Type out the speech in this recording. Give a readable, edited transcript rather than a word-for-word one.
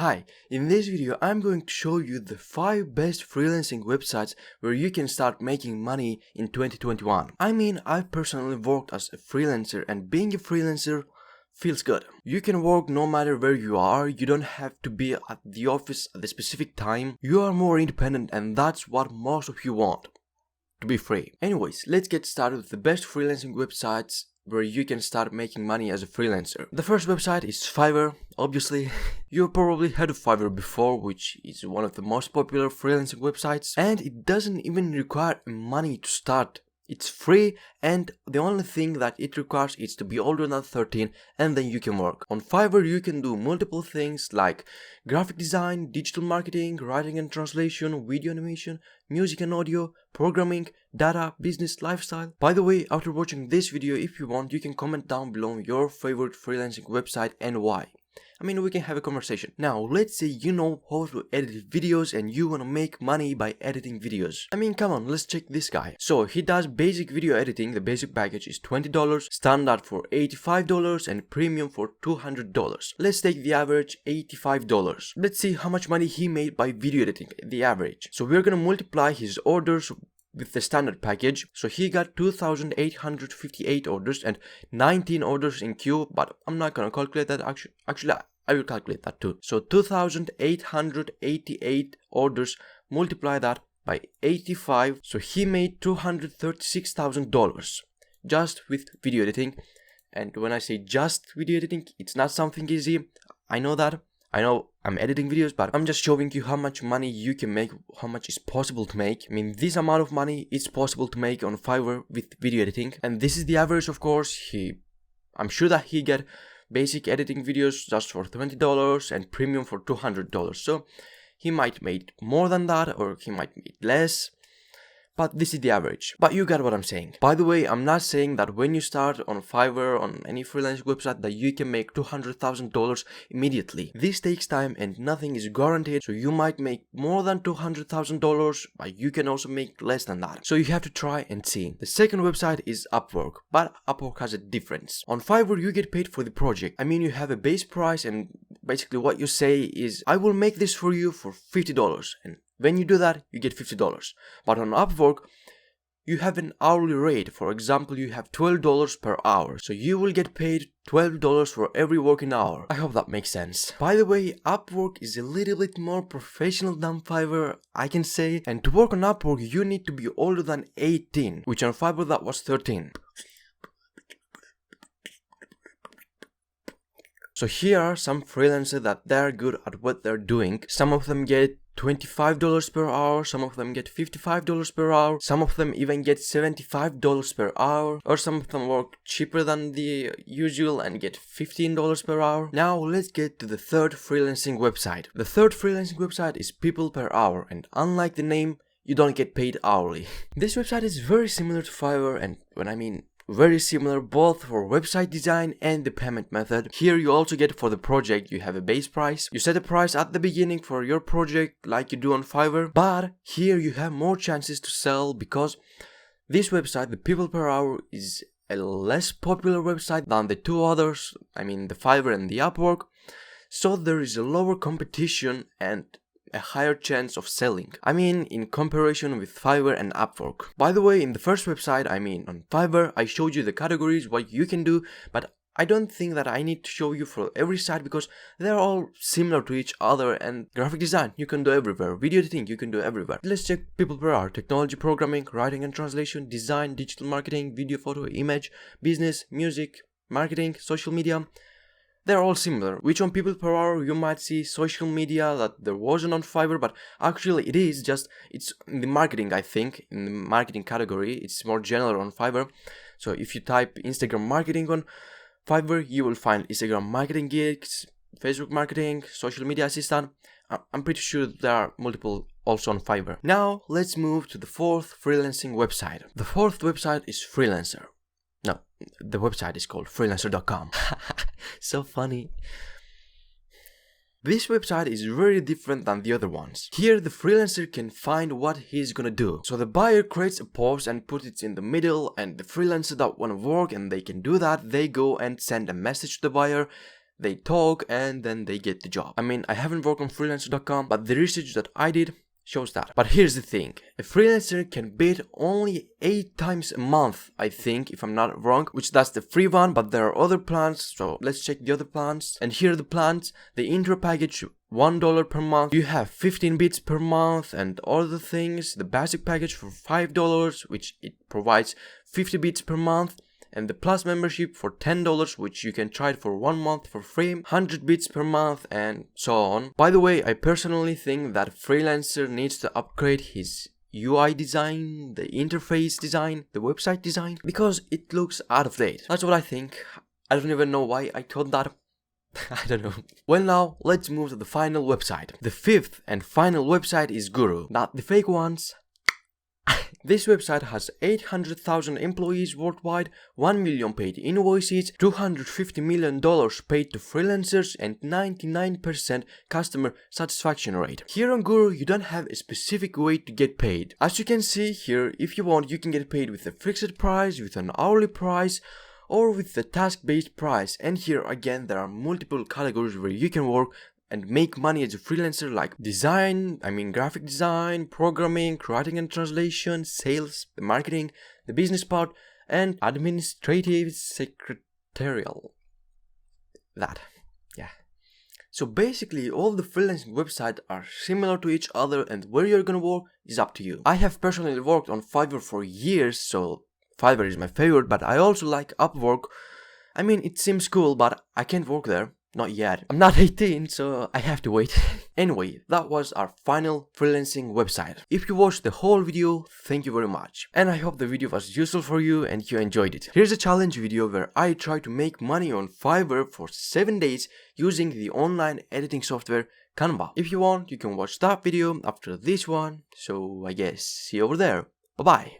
Hi, in this video I'm going to show you the 5 best freelancing websites where you can start making money in 2021. I've personally worked as a freelancer and being a freelancer feels good. You can work no matter where you are, you don't have to be at the office at the specific time. You are more independent and that's what most of you want, to be free. Anyways, let's get started with the best freelancing websites where you can start making money as a freelancer. The first website is Fiverr, obviously. You've probably heard of Fiverr before, which is one of the most popular freelancing websites, and it doesn't even require money to start. It's free, and the only thing that it requires is to be older than 13, and then you can work. On Fiverr you can do multiple things like graphic design, digital marketing, writing and translation, video animation, music and audio, programming, data, business, lifestyle. By the way, after watching this video, if you want, you can comment down below your favorite freelancing website and why. We can have a conversation. Now, let's say you know how to edit videos and you want to make money by editing videos. Come on, let's check this guy. So, he does basic video editing. The basic package is $20, standard for $85, and premium for $200. Let's take the average $85. Let's see how much money he made by video editing, the average. So, we're gonna multiply his orders with the standard package. So he got 2,858 orders and 19 orders in queue, but I'm not gonna calculate that. Actually I will calculate that too. So 2,888 orders, multiply that by 85, so he made $236,000 just with video editing. And when I say just video editing, it's not something easy. I know I'm editing videos, but I'm just showing you how much money you can make, how much is possible to make. This amount of money is possible to make on Fiverr with video editing. And this is the average, of course. I'm sure that he get basic editing videos just for $20 and premium for $200. So he might make more than that, or he might make less. But this is the average. But you got what I'm saying. By the way, I'm not saying that when you start on Fiverr, on any freelance website, that you can make $200,000 immediately. This takes time and nothing is guaranteed. So you might make more than $200,000, but you can also make less than that. So you have to try and see. The second website is Upwork, but Upwork has a difference. On Fiverr, you get paid for the project. You have a base price, and basically what you say is, I will make this for you for $50. And when you do that, you get $50. But on Upwork, you have an hourly rate. For example, you have $12 per hour. So you will get paid $12 for every working hour. I hope that makes sense. By the way, Upwork is a little bit more professional than Fiverr, I can say. And to work on Upwork, you need to be older than 18, which on Fiverr that was 13. So here are some freelancers that they're good at what they're doing. Some of them get $25 per hour, some of them get $55 per hour, some of them even get $75 per hour, or some of them work cheaper than the usual and get $15 per hour. Now let's get to the third freelancing website. The third freelancing website is People Per Hour, and unlike the name, you don't get paid hourly. This website is very similar to Fiverr, and very similar both for website design and the payment method. Here you also get for the project, you have a base price. You set a price at the beginning for your project like you do on Fiverr, but here you have more chances to sell because this website, the People Per Hour, is a less popular website than the two others, the Fiverr and the Upwork. So there is a lower competition and a higher chance of selling. In comparison with Fiverr and Upwork. By the way, in the first website, on Fiverr, I showed you the categories, what you can do, but I don't think that I need to show you for every site because they're all similar to each other. And graphic design, you can do everywhere. Video editing, you can do everywhere. Let's check People Per Hour. Technology, programming, writing and translation, design, digital marketing, video, photo, image, business, music, marketing, social media. They're all similar, which on People Per Hour you might see social media that there wasn't on Fiverr, but actually it's in the marketing, I think, in the marketing category. It's more general on Fiverr. So if you type Instagram marketing on Fiverr, you will find Instagram marketing gigs, Facebook marketing, social media assistant. I'm pretty sure there are multiple also on Fiverr. Now let's move to the fourth freelancing website. The fourth website is Freelancer. No, the website is called freelancer.com. So funny. This website is very different than the other ones. Here the freelancer can find what he's gonna do. So the buyer creates a post and puts it in the middle, and the freelancer that wanna work and they can do that, they go and send a message to the buyer. they talk, and then they get the job. I mean, I haven't worked on freelancer.com, but the research that I did shows that. But here's the thing, a freelancer can bid only 8 times a month, I think, if I'm not wrong, which that's the free one, but there are other plans, so let's check the other plans. And here are the plans. The intro package, $1 per month, you have 15 bits per month and other things. The basic package for $5, which it provides 50 bits per month. And the plus membership for $10, which you can try it for 1 month for free, 100 bits per month, and so on. By the way, I personally think that Freelancer needs to upgrade his UI design, the interface design, the website design, because it looks out of date. That's what I think. I don't even know why I thought that. I don't know. Well, now let's move to the final website. The 5th and final website is Guru, not the fake ones. This website has 800,000 employees worldwide, 1 million paid invoices, $250 million paid to freelancers, and 99% customer satisfaction rate. Here on Guru, you don't have a specific way to get paid. As you can see here, if you want, you can get paid with a fixed price, with an hourly price, or with the task-based price. And here again, there are multiple categories where you can work and make money as a freelancer, like graphic design, programming, writing and translation, sales, the marketing, the business part, and administrative secretarial. Yeah. So basically, all the freelancing websites are similar to each other, and where you're gonna work is up to you. I have personally worked on Fiverr for years, so Fiverr is my favorite, but I also like Upwork. I mean, it seems cool, but I can't work there. Not yet. I'm not 18, so I have to wait. Anyway, that was our final freelancing website. If you watched the whole video, thank you very much. And I hope the video was useful for you and you enjoyed it. Here's a challenge video where I try to make money on Fiverr for 7 days using the online editing software Canva. If you want, you can watch that video after this one. So I guess see you over there. Bye bye.